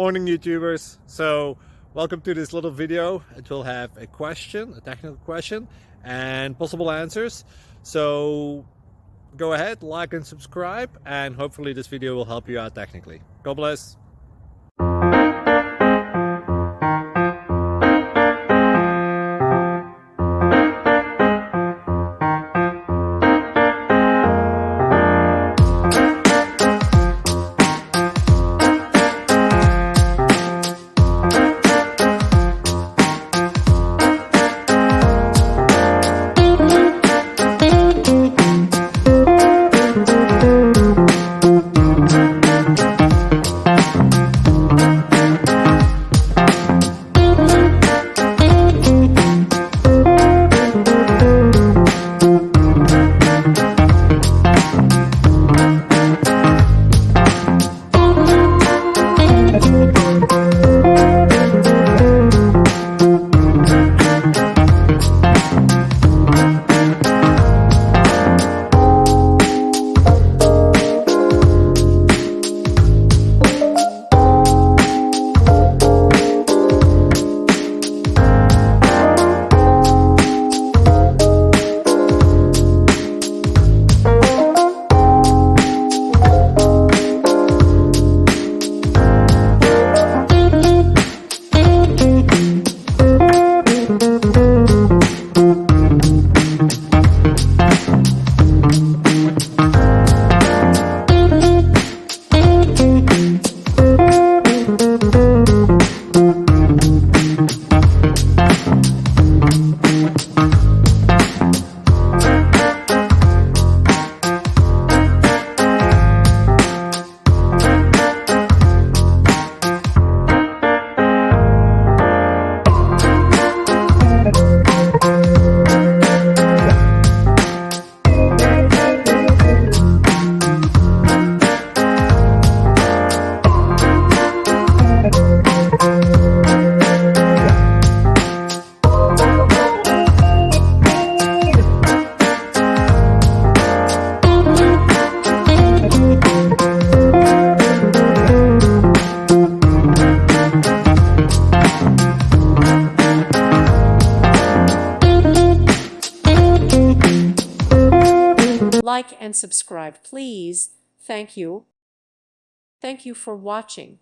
Morning YouTubers. So welcome to this little video. It will have a question, a technical question, and possible answers. So go ahead, like and subscribe, and hopefully this video will help you out technically. God bless. Like and subscribe, please. Thank you. Thank you for watching.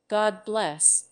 God bless.